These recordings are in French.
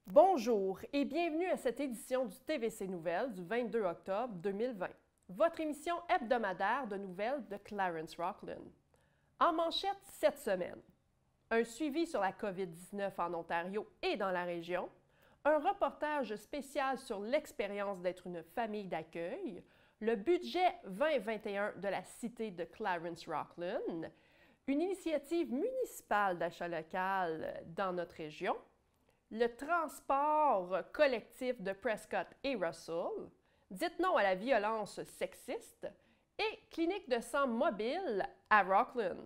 Bonjour et bienvenue à cette édition du TVC Nouvelles du 22 octobre 2020, votre émission hebdomadaire de nouvelles de Clarence Rochlin. En manchette cette semaine, un suivi sur la COVID-19 en Ontario et dans la région, un reportage spécial sur l'expérience d'être une famille d'accueil, le budget 2021 de la cité de Clarence Rochlin, une initiative municipale d'achat local dans notre région, le transport collectif de Prescott et Russell, dites non à la violence sexiste et clinique de sang mobile à Rochlin.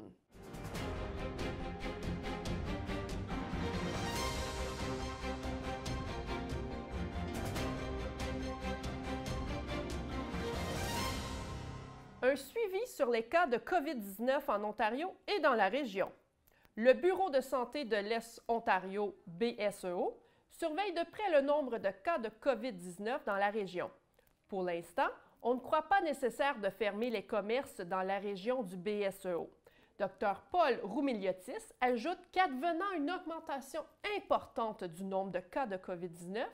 Un suivi sur les cas de COVID-19 en Ontario et dans la région. Le Bureau de santé de l'Est Ontario, BSEO, surveille de près le nombre de cas de COVID-19 dans la région. Pour l'instant, on ne croit pas nécessaire de fermer les commerces dans la région du BSEO. Dr Paul Roumeliotis ajoute qu'advenant une augmentation importante du nombre de cas de COVID-19,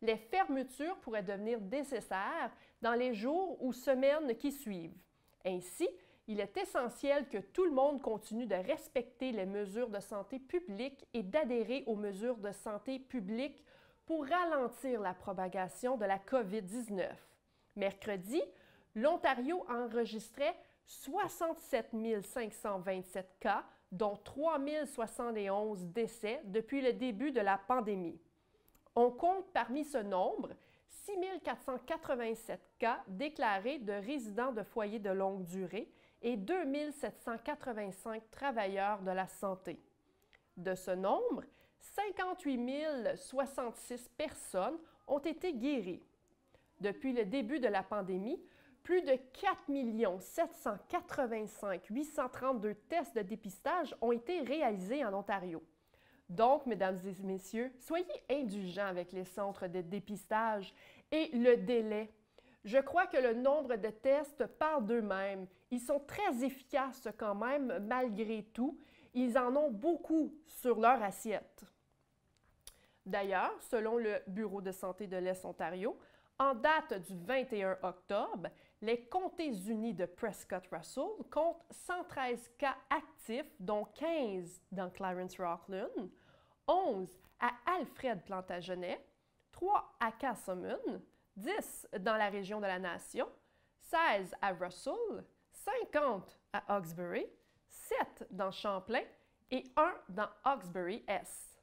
les fermetures pourraient devenir nécessaires dans les jours ou semaines qui suivent. Ainsi, il est essentiel que tout le monde continue de respecter les mesures de santé publique et d'adhérer aux mesures de santé publique pour ralentir la propagation de la COVID-19. Mercredi, l'Ontario enregistrait 67 527 cas, dont 3 071 décès depuis le début de la pandémie. On compte parmi ce nombre 6 487 cas déclarés de résidents de foyers de longue durée et 2 785 travailleurs de la santé. De ce nombre, 58 066 personnes ont été guéries. Depuis le début de la pandémie, plus de 4 785 832 tests de dépistage ont été réalisés en Ontario. Donc, mesdames et messieurs, soyez indulgents avec les centres de dépistage et le délai. Je crois que le nombre de tests parle d'eux-mêmes. Ils sont très efficaces quand même, malgré tout. Ils en ont beaucoup sur leur assiette. D'ailleurs, selon le Bureau de santé de l'Est Ontario, en date du 21 octobre, les comtés unis de Prescott-Russell comptent 113 cas actifs, dont 15 dans Clarence Rochlin, 11 à Alfred-Plantagenet, 3 à Casselman, 10 dans la région de la Nation, 16 à Russell, 50 à Hawkesbury, 7 dans Champlain et 1 dans Hawkesbury-Est.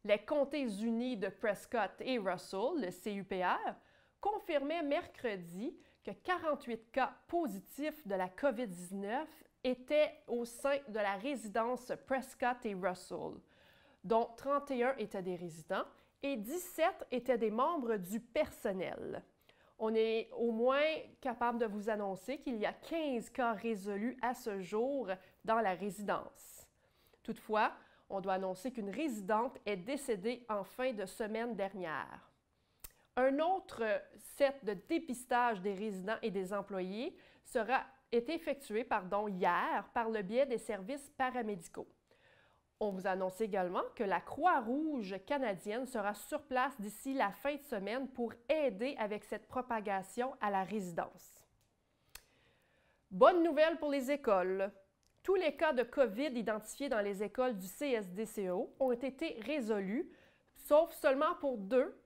Les comtés unis de Prescott et Russell, le CUPR, confirmaient mercredi que 48 cas positifs de la COVID-19 étaient au sein de la résidence Prescott et Russell, dont 31 étaient des résidents et 17 étaient des membres du personnel. On est au moins capable de vous annoncer qu'il y a 15 cas résolus à ce jour dans la résidence. Toutefois, on doit annoncer qu'une résidente est décédée en fin de semaine dernière. Un autre set de dépistage des résidents et des employés est effectué hier par le biais des services paramédicaux. On vous annonce également que la Croix-Rouge canadienne sera sur place d'ici la fin de semaine pour aider avec cette propagation à la résidence. Bonne nouvelle pour les écoles. Tous les cas de COVID identifiés dans les écoles du CSDCO ont été résolus, sauf seulement pour 2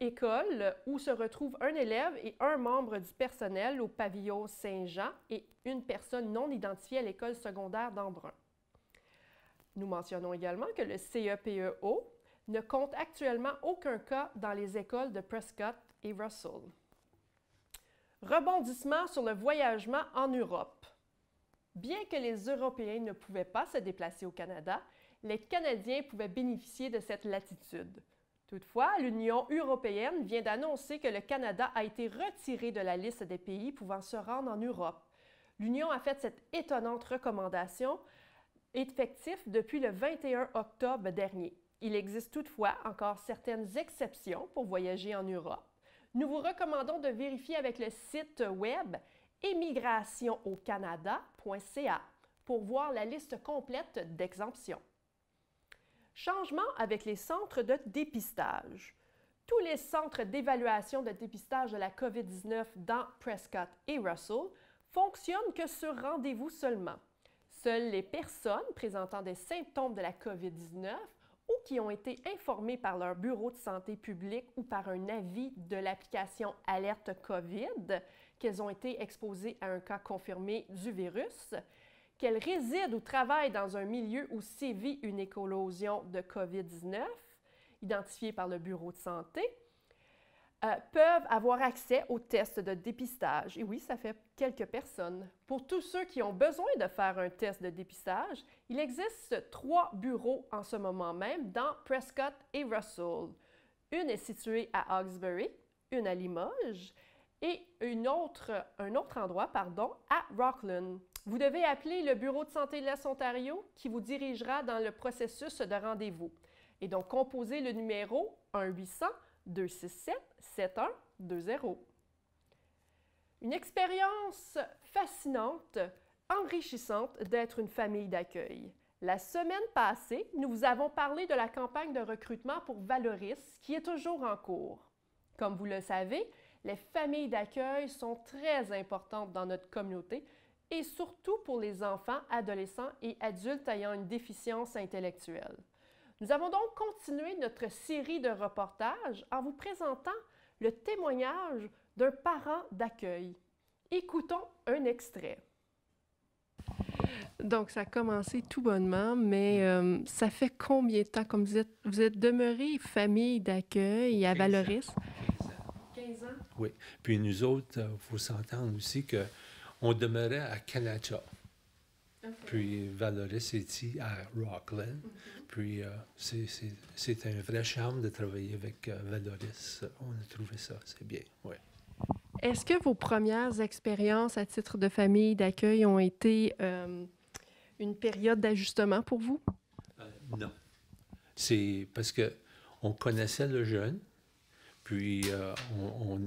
écoles où se retrouvent un élève et un membre du personnel au pavillon Saint-Jean et une personne non identifiée à l'école secondaire d'Embrun. Nous mentionnons également que le CEPEO ne compte actuellement aucun cas dans les écoles de Prescott et Russell. Rebondissement sur le voyagement en Europe. Bien que les Européens ne pouvaient pas se déplacer au Canada, les Canadiens pouvaient bénéficier de cette latitude. Toutefois, l'Union européenne vient d'annoncer que le Canada a été retiré de la liste des pays pouvant se rendre en Europe. L'Union a fait cette étonnante recommandation effectif depuis le 21 octobre dernier. Il existe toutefois encore certaines exceptions pour voyager en Europe. Nous vous recommandons de vérifier avec le site web émigrationaucanada.ca pour voir la liste complète d'exemptions. Changement avec les centres de dépistage. Tous les centres d'évaluation de dépistage de la COVID-19 dans Prescott et Russell fonctionnent que sur rendez-vous seulement. Seules les personnes présentant des symptômes de la COVID-19 ou qui ont été informées par leur bureau de santé publique ou par un avis de l'application Alerte COVID qu'elles ont été exposées à un cas confirmé du virus, qu'elles résident ou travaillent dans un milieu où sévit une éclosion de COVID-19, identifiée par le bureau de santé, peuvent avoir accès aux tests de dépistage. Et oui, ça fait quelques personnes. Pour tous ceux qui ont besoin de faire un test de dépistage, il existe 3 bureaux en ce moment même dans Prescott et Russell. Une est située à Hawkesbury, une à Limoges et un autre endroit, à Rockland. Vous devez appeler le Bureau de santé de l'Est Ontario qui vous dirigera dans le processus de rendez-vous. Et donc, composez le numéro 1-800-267-7120. Une expérience fascinante, enrichissante d'être une famille d'accueil. La semaine passée, nous vous avons parlé de la campagne de recrutement pour Valoris qui est toujours en cours. Comme vous le savez, les familles d'accueil sont très importantes dans notre communauté et surtout pour les enfants, adolescents et adultes ayant une déficience intellectuelle. Nous avons donc continué notre série de reportages en vous présentant le témoignage d'un parent d'accueil. Écoutons un extrait. Donc, ça a commencé tout bonnement, mais ça fait combien de temps, comme vous êtes demeuré famille d'accueil à Valoris? 15 ans. Oui. Puis nous autres, il faut s'entendre aussi qu'on demeurait à Kalacha. Okay. Puis Valoris est ici à Rockland. Puis c'est un vrai charme de travailler avec Valoris. On a trouvé ça, c'est bien, oui. Est-ce que vos premières expériences à titre de famille d'accueil ont été une période d'ajustement pour vous? Non. C'est parce qu'on connaissait le jeune, puis on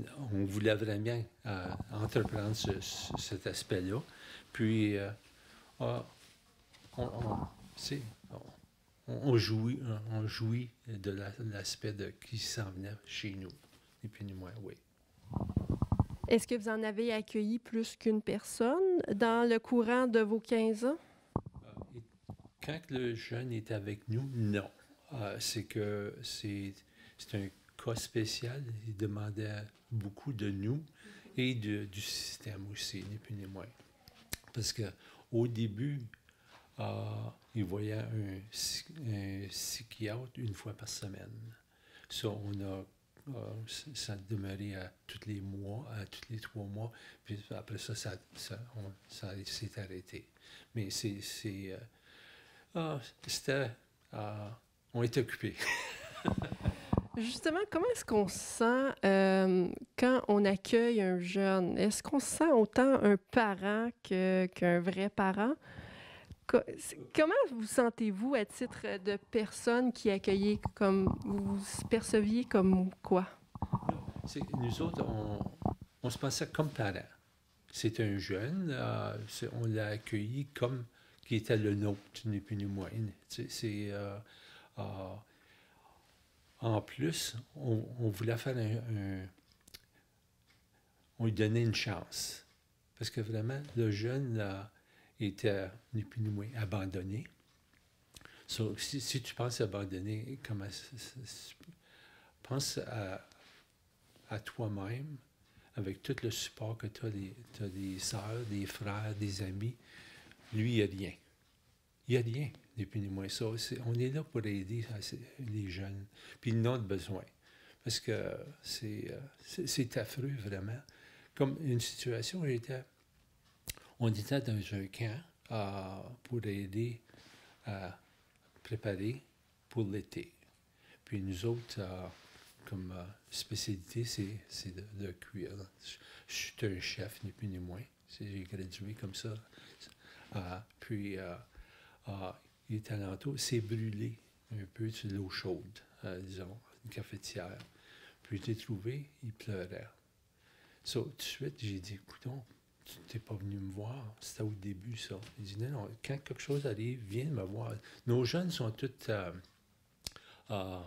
voulait vraiment entreprendre cet aspect-là. Puis on jouit de l'aspect qui s'en venait chez nous, et puis nous, moi, oui. Est-ce que vous en avez accueilli plus qu'une personne dans le courant de vos 15 ans? Quand le jeune est avec nous, non. C'est un cas spécial. Il demandait beaucoup de nous et du système aussi, ni plus ni moins. Parce qu'au début, il voyait un psychiatre une fois par semaine. Ça, ça demeurait à tous les mois, à tous les 3 mois. Puis après ça s'est arrêté. Mais on était occupés. Justement, comment est-ce qu'on se sent quand on accueille un jeune? Est-ce qu'on se sent autant un parent qu'un vrai parent? Comment vous sentez-vous à titre de personne qui accueillez comme vous vous perceviez comme quoi? Nous autres, on se pensait comme parents. C'est un jeune, on l'a accueilli comme qui était le nôtre, ni plus ni moins. En plus, on voulait faire on lui donnait une chance. Parce que vraiment, le jeune était, ni plus ni moins, abandonné. So, si tu penses abandonné, pense à toi-même, avec tout le support que tu as des sœurs, des frères, des amis. Lui, il n'y a rien. Il n'y a rien, ni plus ni moins. Ça, on est là pour aider les jeunes. Puis ils en ont besoin. Parce que c'est affreux, vraiment. Comme une situation, on était dans un camp pour aider à préparer pour l'été. Puis nous autres, comme spécialité, c'est de cuire. Je suis un chef, ni plus ni moins. J'ai gradué comme ça. Puis, il est alentour. C'est brûlé un peu sur l'eau chaude, disons, une cafetière. Puis, je l'ai trouvé, il pleurait. So, tout de suite, j'ai dit, écoutons, tu n'es pas venu me voir. C'était au début, ça. Il dit, non, quand quelque chose arrive, viens me voir. Nos jeunes sont tous euh,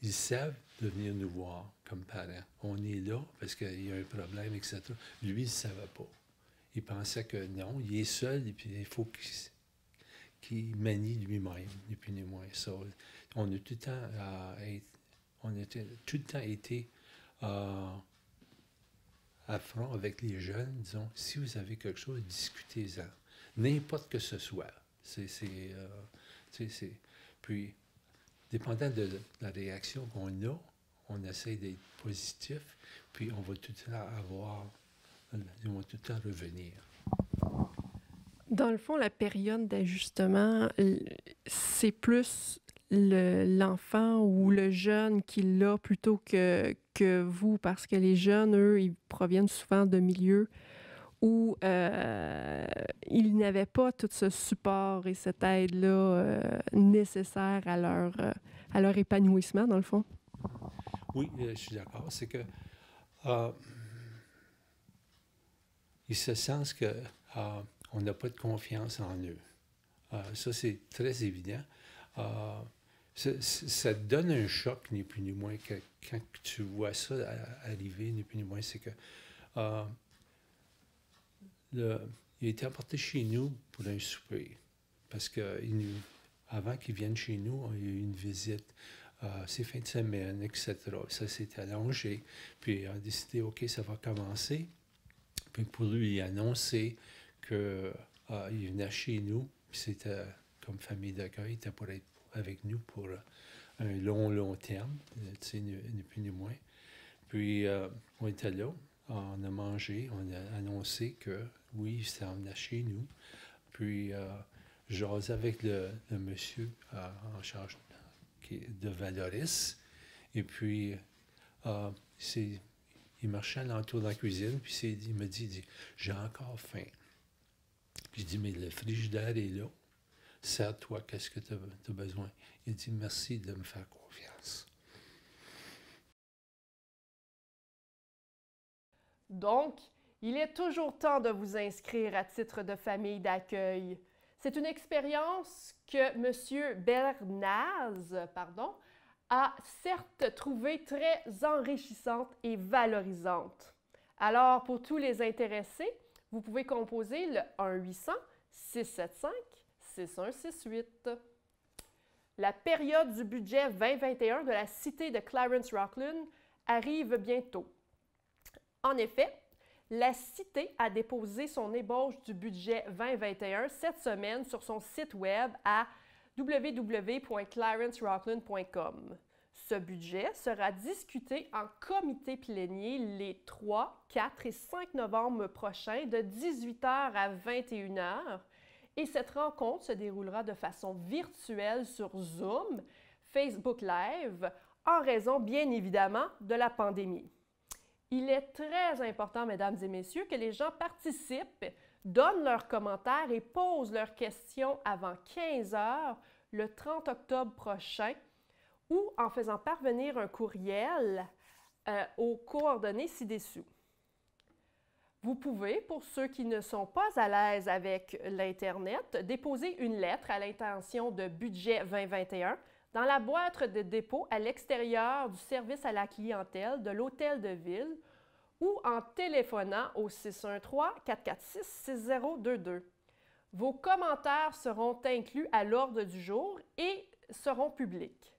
ils savent de venir nous voir comme parents. On est là parce qu'il y a un problème, etc. Lui, il ne savait pas. Il pensait que non, il est seul et puis il faut qu'il manie lui-même, ni plus ni moins. Ça, on a tout le temps été à front avec les jeunes, disons, si vous avez quelque chose, discutez-en. N'importe que ce soit. Puis, dépendant de la réaction qu'on a, on essaie d'être positif, puis on va tout le temps on va tout le temps revenir. Dans le fond, la période d'ajustement, c'est plus l'enfant ou le jeune qui l'a plutôt que vous, parce que les jeunes, eux, ils proviennent souvent de milieux où ils n'avaient pas tout ce support et cette aide-là nécessaire à leur épanouissement, dans le fond. Oui, je suis d'accord. C'est que ils se sentent qu'on n'a pas de confiance en eux. Ça, c'est très évident. Ça te donne un choc, ni plus ni moins, que quand tu vois ça arriver, ni plus ni moins, c'est que il a été apporté chez nous pour un souper. Parce que avant qu'il vienne chez nous, il y a eu une visite, ces fins de semaine, etc. Ça s'est allongé. Puis il a décidé, OK, ça va commencer. Puis pour lui, il a annoncé qu'il venait chez nous. Puis c'était comme famille d'accueil, il était pour être avec nous pour un long terme, tu sais, ni plus ni moins. Puis on était là, on a mangé, on a annoncé que oui, il s'en venait chez nous. Puis j'osais avec le monsieur en charge de Valoris. Et puis il marchait alentour de la cuisine, puis il me dit, j'ai encore faim. Puis je dis, mais le frigidaire est là. Sers-toi, qu'est-ce que tu as besoin? Il dit, merci de me faire confiance. Donc, il est toujours temps de vous inscrire à titre de famille d'accueil. C'est une expérience que M. Bernaz, a certes trouvée très enrichissante et valorisante. Alors, pour tous les intéressés, vous pouvez composer le 1-800-675-6168. La période du budget 2021 de la cité de Clarence Rocklin arrive bientôt. En effet, la cité a déposé son ébauche du budget 2021 cette semaine sur son site web à www.clarencerocklin.com. Ce budget sera discuté en comité plénier les 3, 4 et 5 novembre prochains de 18h à 21h et cette rencontre se déroulera de façon virtuelle sur Zoom, Facebook Live, en raison bien évidemment de la pandémie. Il est très important, mesdames et messieurs, que les gens participent, donnent leurs commentaires et posent leurs questions avant 15 heures le 30 octobre prochain ou en faisant parvenir un courriel aux coordonnées ci-dessous. Vous pouvez, pour ceux qui ne sont pas à l'aise avec l'Internet, déposer une lettre à l'intention de budget 2021 dans la boîte de dépôt à l'extérieur du service à la clientèle de l'Hôtel de Ville ou en téléphonant au 613-446-6022. Vos commentaires seront inclus à l'ordre du jour et seront publics.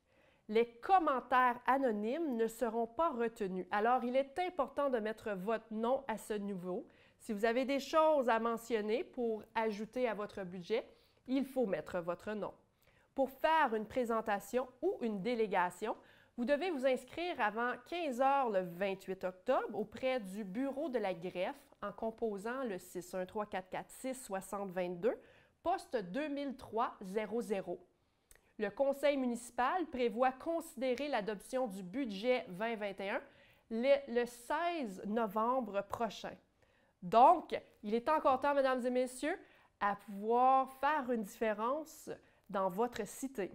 Les commentaires anonymes ne seront pas retenus. Alors, il est important de mettre votre nom à ce niveau. Si vous avez des choses à mentionner pour ajouter à votre budget, il faut mettre votre nom. Pour faire une présentation ou une délégation, vous devez vous inscrire avant 15 heures le 28 octobre auprès du bureau de la greffe en composant le 613-446-6022, poste 2003-00. Le conseil municipal prévoit considérer l'adoption du budget 2021 le 16 novembre prochain. Donc, il est encore temps, mesdames et messieurs, à pouvoir faire une différence dans votre cité.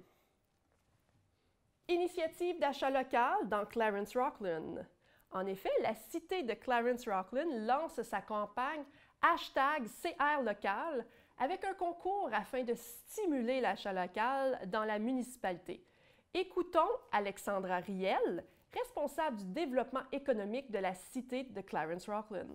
Initiative d'achat local dans Clarence Rocklin. En effet, la cité de Clarence Rocklin lance sa campagne #CR local avec un concours afin de stimuler l'achat local dans la municipalité. Écoutons Alexandra Riel, responsable du développement économique de la cité de Clarence-Rocklin.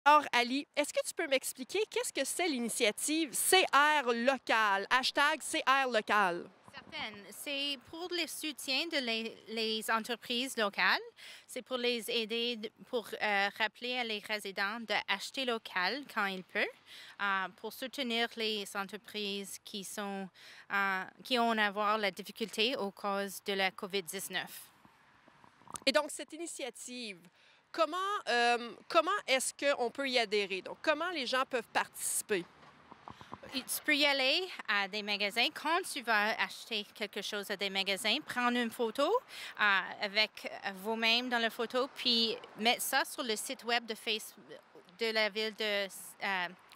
Alors, Ali, est-ce que tu peux m'expliquer qu'est-ce que c'est l'initiative CR local, hashtag CR local? Certaines. C'est pour le soutien de les entreprises locales. C'est pour les aider, pour rappeler à les résidents d'acheter local quand ils peuvent, pour soutenir les entreprises qui ont à voir la difficulté aux causes de la COVID-19. Et donc, cette initiative, comment est-ce qu'on peut y adhérer? Donc, comment les gens peuvent participer? Tu peux y aller à des magasins. Quand tu vas acheter quelque chose à des magasins, prendre une photo avec vous-même dans la photo, puis mettre ça sur le site web de la ville de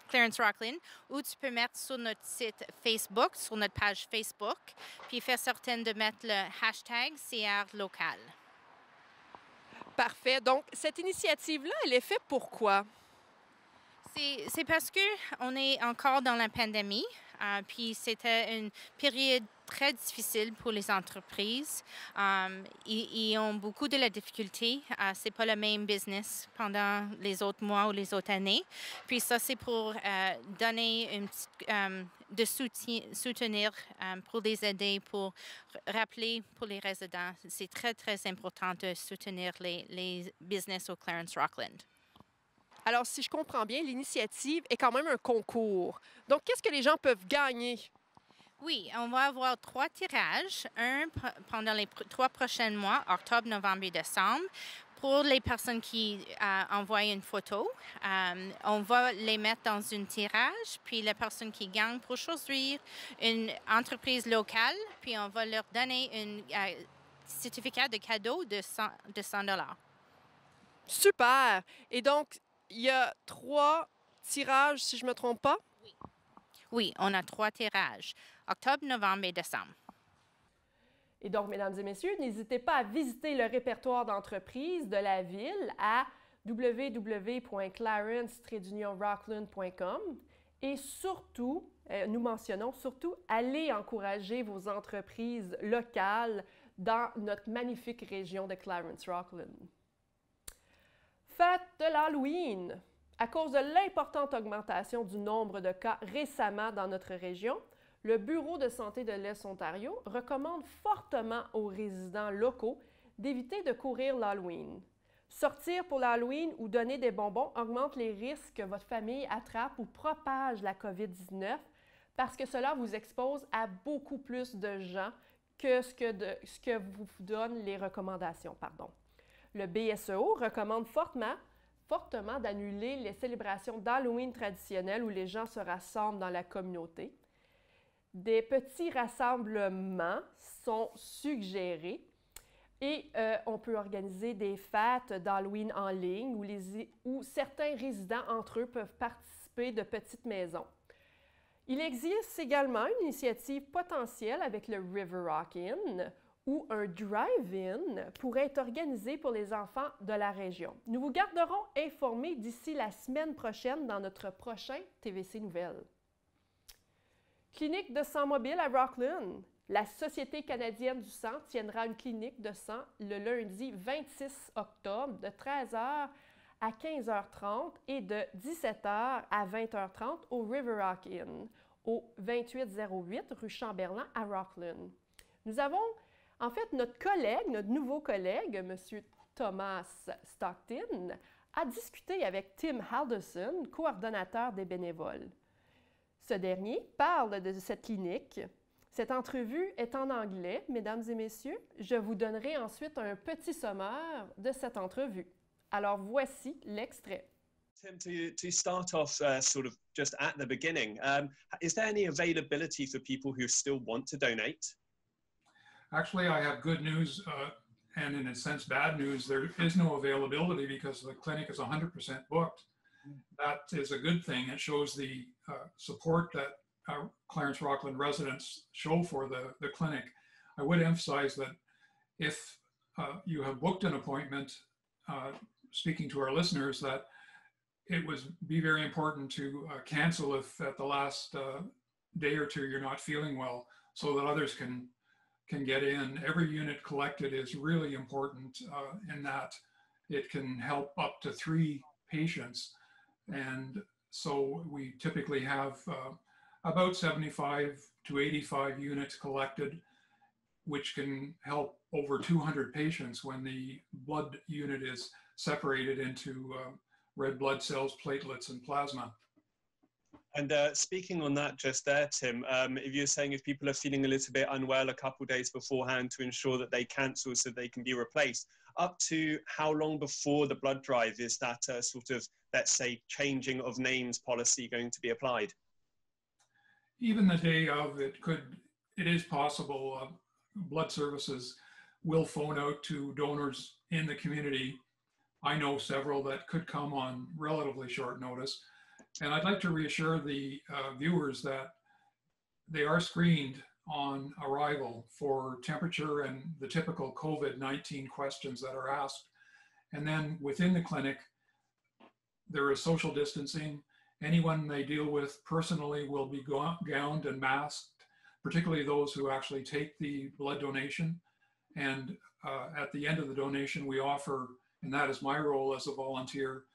Clarence-Rocklin, ou tu peux mettre sur notre site Facebook, sur notre page Facebook, puis faire certaine de mettre le hashtag CR local. Parfait. Donc, cette initiative-là, elle est faite pourquoi? C'est parce qu'on est encore dans la pandémie, puis c'était une période très difficile pour les entreprises. Ils ont beaucoup de la difficulté. C'est pas le même business pendant les autres mois ou les autres années. Puis ça, c'est pour donner une petite, soutenir, pour les aider, pour rappeler pour les résidents. C'est très, très important de soutenir les business au Clarence-Rocklin. Alors, si je comprends bien, l'initiative est quand même un concours. Donc, qu'est-ce que les gens peuvent gagner? Oui, on va avoir 3 tirages, un pendant les 3 prochains mois, octobre, novembre et décembre. Pour les personnes qui envoient une photo, on va les mettre dans un tirage, puis la personne qui gagne pour choisir une entreprise locale, puis on va leur donner un certificat de cadeau de 100 $. Super! Et donc, il y a 3 tirages, si je ne me trompe pas? Oui, on a 3 tirages, octobre, novembre et décembre. Et donc, mesdames et messieurs, n'hésitez pas à visiter le répertoire d'entreprises de la ville à www.clarence-rocklin.com et surtout, nous mentionnons surtout, allez encourager vos entreprises locales dans notre magnifique région de Clarence-Rocklin. Fête de l'Halloween. À cause de l'importante augmentation du nombre de cas récemment dans notre région, le Bureau de santé de l'Est Ontario recommande fortement aux résidents locaux d'éviter de courir l'Halloween. Sortir pour l'Halloween ou donner des bonbons augmente les risques que votre famille attrape ou propage la COVID-19 parce que cela vous expose à beaucoup plus de gens que ce que vous donnent les recommandations. Le BSEO recommande fortement d'annuler les célébrations d'Halloween traditionnelles où les gens se rassemblent dans la communauté. Des petits rassemblements sont suggérés et on peut organiser des fêtes d'Halloween en ligne où certains résidents entre eux peuvent participer de petites maisons. Il existe également une initiative potentielle avec le River Rock Inn, où un drive-in pourrait être organisé pour les enfants de la région. Nous vous garderons informés d'ici la semaine prochaine dans notre prochain TVC Nouvelles. Clinique de sang mobile à Rocklin. La Société canadienne du sang tiendra une clinique de sang le lundi 26 octobre de 13h à 15h30 et de 17h à 20h30 au River Rock Inn, au 2808 rue Chamberlain à Rocklin. Nous avons en fait, notre nouveau collègue, M. Thomas Stockton, a discuté avec Tim Halderson, coordonnateur des bénévoles. Ce dernier parle de cette clinique. Cette entrevue est en anglais, mesdames et messieurs. Je vous donnerai ensuite un petit sommaire de cette entrevue. Alors, voici l'extrait. Tim, to start off sort of just at the beginning, is there any availability for people who still want to donate? Actually, I have good news and in a sense bad news. There is no availability because the clinic is 100% booked. That is a good thing. It shows the support that Clarence-Rocklin residents show for the clinic. I would emphasize that if you have booked an appointment, speaking to our listeners, that it would be very important to cancel if at the last day or two you're not feeling well, so that others can get in. Every unit collected is really important in that it can help up to 3 patients. And so we typically have about 75 to 85 units collected, which can help over 200 patients when the blood unit is separated into red blood cells, platelets, and plasma. And speaking on that just there, Tim, if you're saying if people are feeling a little bit unwell a couple of days beforehand to ensure that they cancel so they can be replaced, up to how long before the blood drive is that sort of, let's say, changing of names policy going to be applied? Even the day of, it is possible. Blood services will phone out to donors in the community. I know several that could come on relatively short notice. And I'd like to reassure the viewers that they are screened on arrival for temperature and the typical COVID-19 questions that are asked. And then within the clinic, there is social distancing. Anyone they deal with personally will be gowned and masked, particularly those who actually take the blood donation. And at the end of the donation, we offer, and that is my role as a volunteer,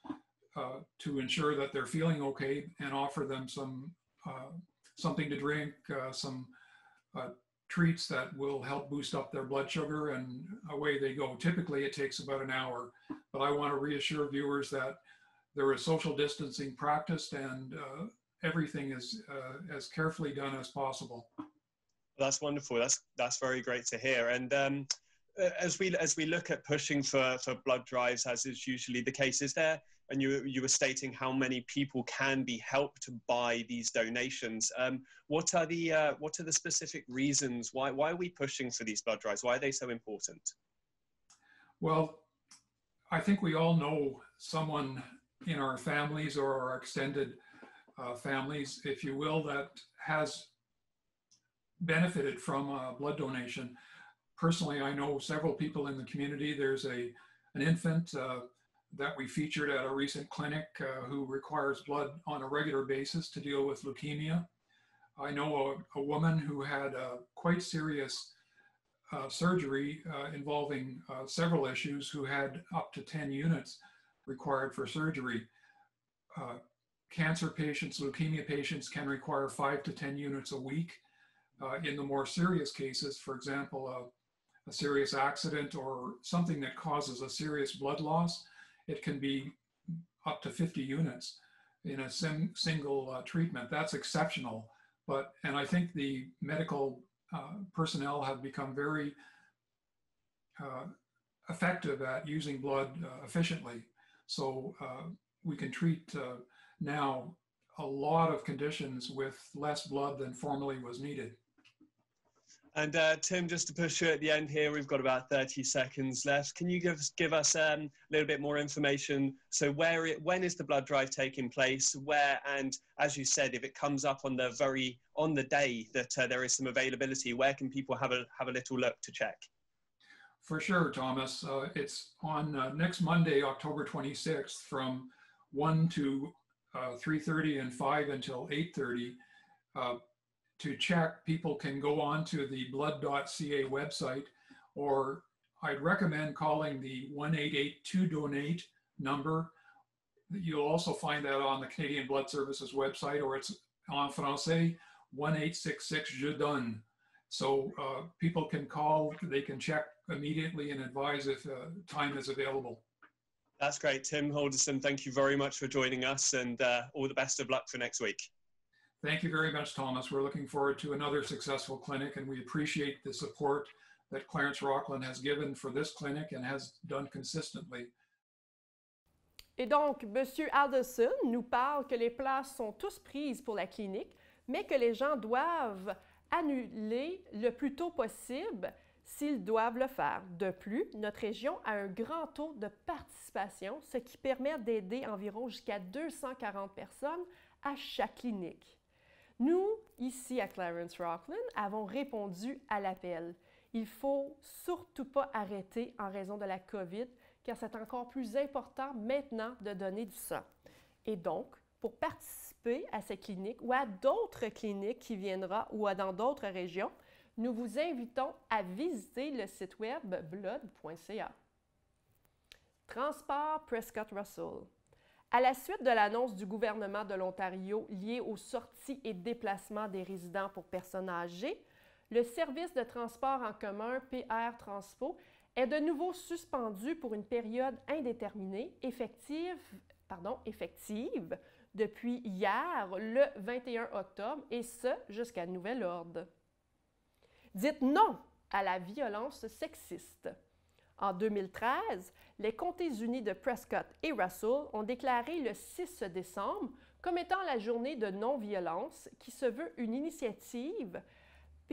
to ensure that they're feeling okay and offer them some something to drink, some treats that will help boost up their blood sugar, and away they go. Typically, it takes about an hour, but I want to reassure viewers that there is social distancing practiced, and everything is as carefully done as possible. That's wonderful. That's very great to hear. And as we look at pushing for blood drives, as is usually the case, is there, and you were stating how many people can be helped by these donations. What are the specific reasons? Why are we pushing for these blood drives? Why are they so important? Well, I think we all know someone in our families or our extended families, if you will, that has benefited from a blood donation. Personally, I know several people in the community. There's an infant that we featured at a recent clinic who requires blood on a regular basis to deal with leukemia. I know a woman who had a quite serious surgery involving several issues, who had up to 10 units required for surgery. Cancer patients, leukemia patients can require 5 to 10 units a week. In the more serious cases, for example, a serious accident or something that causes a serious blood loss, it can be up to 50 units in a single treatment. That's exceptional. And I think the medical personnel have become very effective at using blood efficiently. So we can treat now a lot of conditions with less blood than formerly was needed. And Tim, just to push you at the end here, we've got about 30 seconds left. Can you give us a little bit more information? So when is the blood drive taking place? Where, and as you said, if it comes up on the day that there is some availability, where can people have a little look to check? For sure, Thomas. It's on next Monday, October 26th, from 1 to 3:30 and 5 until 8:30. To check, people can go on to the blood.ca website, or I'd recommend calling the 1-882-DONATE number. You'll also find that on the Canadian Blood Services website, or it's en français, 1-866-JE DONNE. So people can call, they can check immediately and advise if time is available. That's great. Tim Halderson, thank you very much for joining us, and all the best of luck for next week. Thank you very much, Thomas. We're looking forward to another successful clinic, and we appreciate the support that Clarence Rockland has given for this clinic and has done consistently. Et donc, M. Halderson nous parle que les places sont tous prises pour la clinique, mais que les gens doivent annuler le plus tôt possible s'ils doivent le faire. De plus, notre région a un grand taux de participation, ce qui permet d'aider environ jusqu'à 240 personnes à chaque clinique. Nous, ici à Clarence Rockland, avons répondu à l'appel. il ne faut surtout pas arrêter en raison de la COVID, car c'est encore plus important maintenant de donner du sang. Et donc, pour participer à cette clinique ou à d'autres cliniques qui viendront ou dans d'autres régions, nous vous invitons à visiter le site web blood.ca. Transport Prescott-Russell. À la suite de l'annonce du gouvernement de l'Ontario liée aux sorties et déplacements des résidents pour personnes âgées, le service de transport en commun PR Transpo est de nouveau suspendu pour une période indéterminée, effective depuis hier, le 21 octobre, et ce, jusqu'à nouvel ordre. Dites non à la violence sexiste. En 2013, les comtés unis de Prescott et Russell ont déclaré le 6 décembre comme étant la journée de non-violence qui se veut une initiative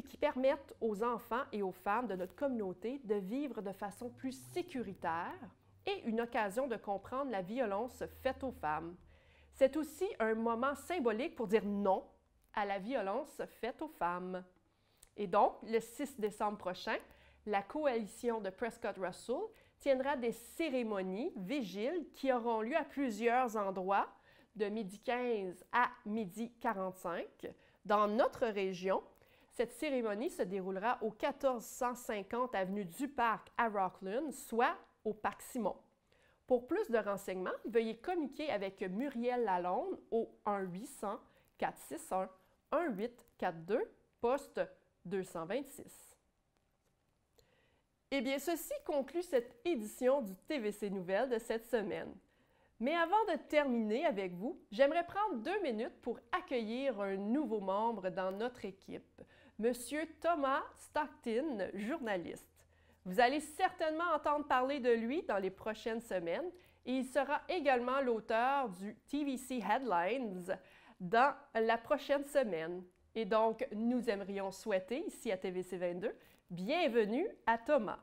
qui permette aux enfants et aux femmes de notre communauté de vivre de façon plus sécuritaire et une occasion de comprendre la violence faite aux femmes. C'est aussi un moment symbolique pour dire non à la violence faite aux femmes. Et donc, le 6 décembre prochain, la coalition de Prescott-Russell tiendra des cérémonies, vigiles, qui auront lieu à plusieurs endroits, de 12h15 à 12h45, dans notre région. Cette cérémonie se déroulera au 1450 avenue du Parc à Rockland, soit au Parc Simon. Pour plus de renseignements, veuillez communiquer avec Muriel Lalonde au 1-800-461-1842, poste 226. Eh bien, ceci conclut cette édition du TVC Nouvelles de cette semaine. Mais avant de terminer avec vous, j'aimerais prendre 2 minutes pour accueillir un nouveau membre dans notre équipe, M. Thomas Stockton, journaliste. Vous allez certainement entendre parler de lui dans les prochaines semaines et il sera également l'auteur du TVC Headlines dans la prochaine semaine. Et donc, nous aimerions souhaiter, ici à TVC 22, bienvenue à Thomas.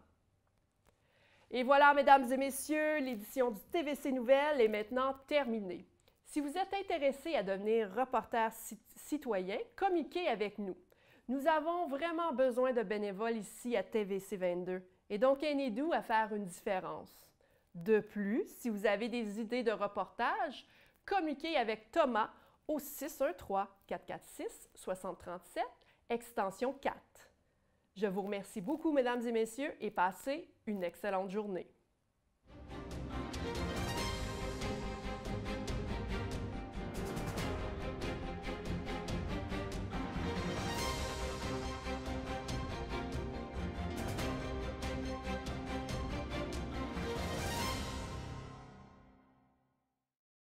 Et voilà, mesdames et messieurs, l'édition du TVC Nouvelles est maintenant terminée. Si vous êtes intéressés à devenir reporter citoyen, communiquez avec nous. Nous avons vraiment besoin de bénévoles ici à TVC 22 et donc aidez-nous à faire une différence. De plus, si vous avez des idées de reportage, communiquez avec Thomas au 613-446-6037, extension 4. Je vous remercie beaucoup, mesdames et messieurs, et passez une excellente journée.